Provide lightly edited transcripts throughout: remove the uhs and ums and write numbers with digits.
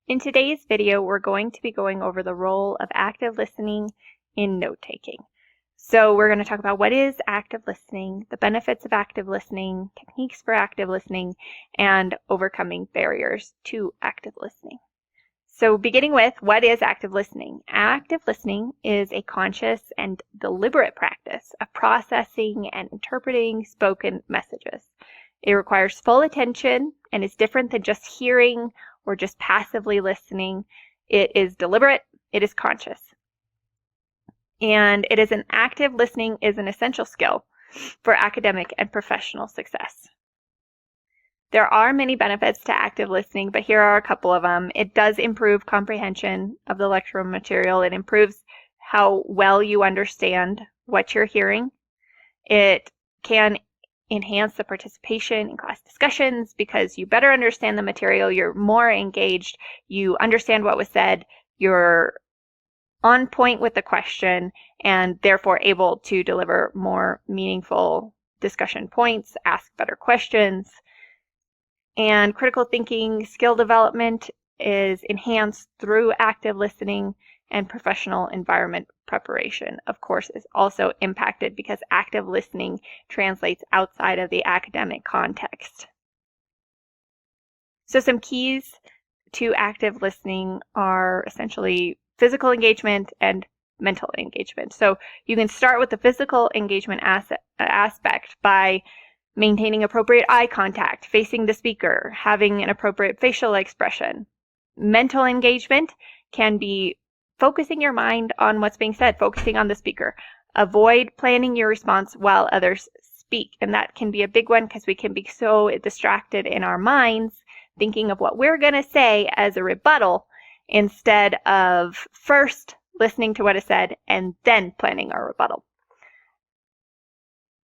In today's video, we're going to be going over the role of active listening in note-taking. So we're going to talk about what is active listening, the benefits of active listening, techniques for active listening, and overcoming barriers to active listening. So beginning with, what is active listening? Active listening is a conscious and deliberate practice of processing and interpreting spoken messages. It requires full attention and is different than just hearing or just passively listening. It is deliberate, it is conscious. And active listening is an essential skill for academic and professional success. There are many benefits to active listening, but here are a couple of them. It does improve comprehension of the lecture material. It improves how well you understand what you're hearing. It can enhance the participation in class discussions because you better understand the material, you're more engaged, you understand what was said, you're on point with the question, and therefore able to deliver more meaningful discussion points, ask better questions. And critical thinking skill development is enhanced through active listening, and professional environment preparation, of course, is also impacted because active listening translates outside of the academic context. So some keys to active listening are essentially physical engagement and mental engagement. So you can start with the physical engagement aspect by maintaining appropriate eye contact, facing the speaker, having an appropriate facial expression. Mental engagement can be focusing your mind on what's being said, focusing on the speaker. Avoid planning your response while others speak. And that can be a big one because we can be so distracted in our minds thinking of what we're going to say as a rebuttal instead of first listening to what is said and then planning our rebuttal.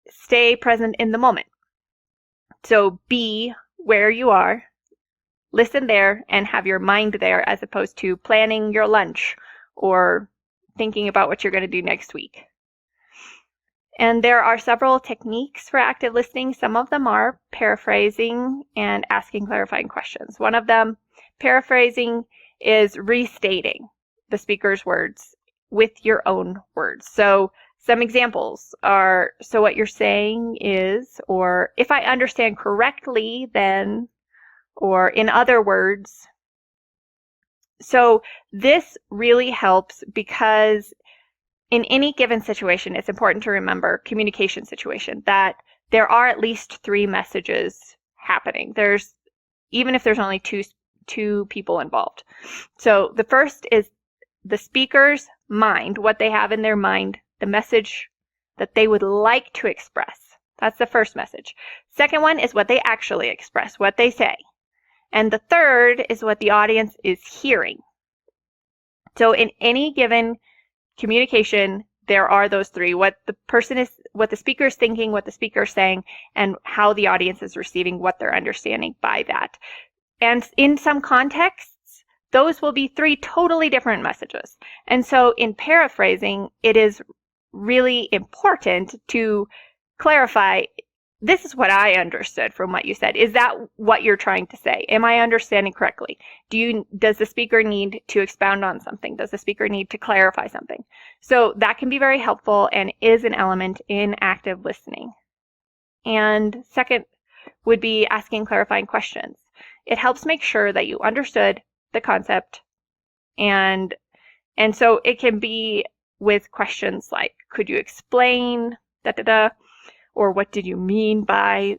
Stay present in the moment. So be where you are, listen there, and have your mind there as opposed to planning your lunch or thinking about what you're going to do next week. And there are several techniques for active listening. Some of them are paraphrasing and asking clarifying questions. One of them, paraphrasing, is restating the speaker's words with your own words. So some examples are, so what you're saying is, or if I understand correctly, then, or in other words. So this really helps because in any given situation, it's important to remember, communication situation, that there are at least 3 messages happening. Even if there's only two people involved. So the first is the speaker's mind, what they have in their mind, the message that they would like to express. That's the first message. Second one is what they actually express, what they say. And the third is what the audience is hearing. So in any given communication, there are those 3, what the speaker is thinking, what the speaker is saying, and how the audience is receiving what they're understanding by that. And in some contexts, those will be 3 totally different messages. And so in paraphrasing, it is really important to clarify, this is what I understood from what you said. Is that what you're trying to say? Am I understanding correctly? Does the speaker need to expound on something? Does the speaker need to clarify something? So that can be very helpful and is an element in active listening. And second would be asking clarifying questions. It helps make sure that you understood the concept, and so it can be with questions like, could you explain or what did you mean by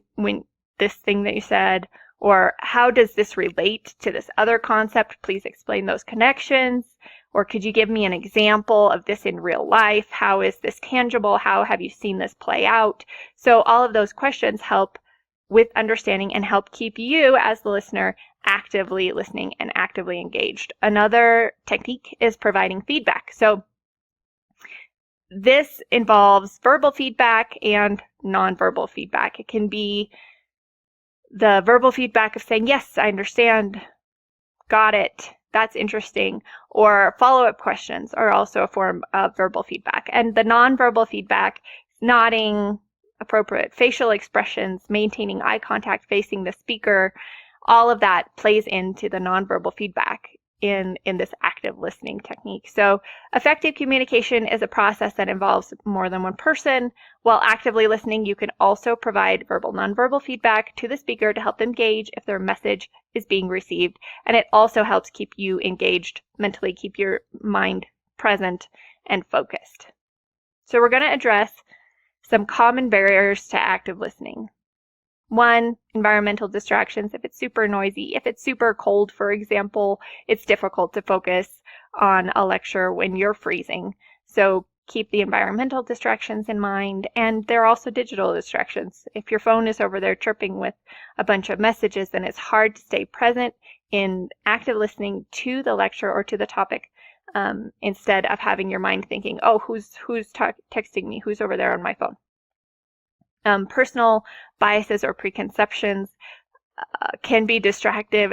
this thing that you said, or how does this relate to this other concept? Please explain those connections. Or could you give me an example of this in real life? How is this tangible? How have you seen this play out? So all of those questions help with understanding and help keep you as the listener actively listening and actively engaged. Another technique is providing feedback. So this involves verbal feedback and nonverbal feedback. It can be the verbal feedback of saying, yes, I understand, got it, that's interesting, or follow-up questions are also a form of verbal feedback. And the nonverbal feedback, nodding, appropriate facial expressions, maintaining eye contact, facing the speaker, all of that plays into the nonverbal feedback in this active listening technique. So effective communication is a process that involves more than one person. While actively listening, you can also provide verbal, nonverbal feedback to the speaker to help them gauge if their message is being received. And it also helps keep you engaged mentally, keep your mind present and focused. So we're going to address some common barriers to active listening. 1, environmental distractions. If it's super noisy, if it's super cold, for example, it's difficult to focus on a lecture when you're freezing. So keep the environmental distractions in mind. And there are also digital distractions. If your phone is over there chirping with a bunch of messages, then it's hard to stay present in active listening to the lecture or to the topic, instead of having your mind thinking, oh, who's texting me? Who's over there on my phone? Personal biases or preconceptions can be distractive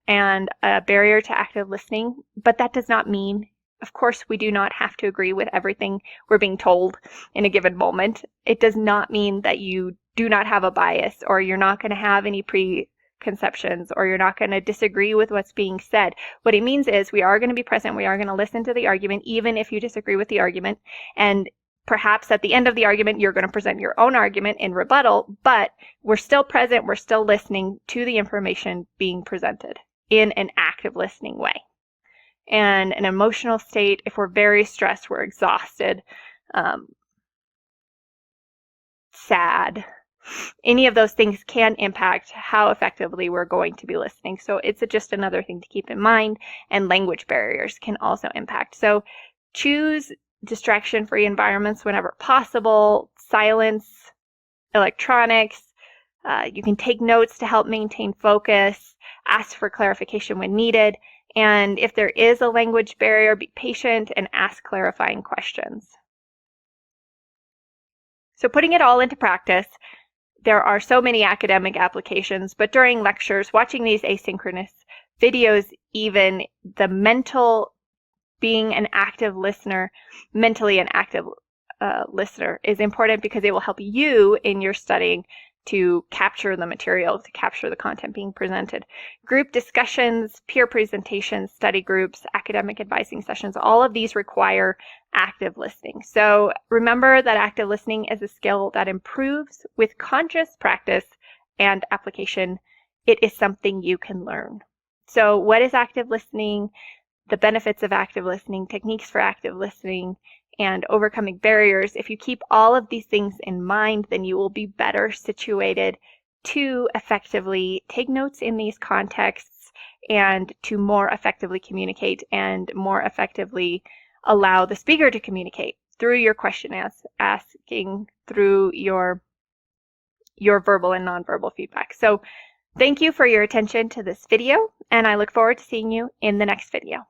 and a barrier to active listening, but that does not mean, of course, we do not have to agree with everything we're being told in a given moment. It does not mean that you do not have a bias, or you're not going to have any preconceptions, or you're not going to disagree with what's being said. What it means is we are going to be present, we are going to listen to the argument, even if you disagree with the argument, and perhaps at the end of the argument, you're going to present your own argument in rebuttal, but we're still present, we're still listening to the information being presented in an active listening way. And an emotional state, if we're very stressed, we're exhausted, sad, any of those things can impact how effectively we're going to be listening. So it's just another thing to keep in mind, and language barriers can also impact. So choose distraction-free environments whenever possible, silence, electronics. You can take notes to help maintain focus, ask for clarification when needed, and if there is a language barrier, be patient and ask clarifying questions. So putting it all into practice, there are so many academic applications, but during lectures, watching these asynchronous videos, even the mental being an active listener, mentally an active listener, is important because it will help you in your studying to capture the material, to capture the content being presented. Group discussions, peer presentations, study groups, academic advising sessions, all of these require active listening. So remember that active listening is a skill that improves with conscious practice and application. It is something you can learn. So what is active listening? The benefits of active listening, techniques for active listening, and overcoming barriers. If you keep all of these things in mind, then you will be better situated to effectively take notes in these contexts and to more effectively communicate and more effectively allow the speaker to communicate through your question asking, through your verbal and nonverbal feedback. So thank you for your attention to this video, and I look forward to seeing you in the next video.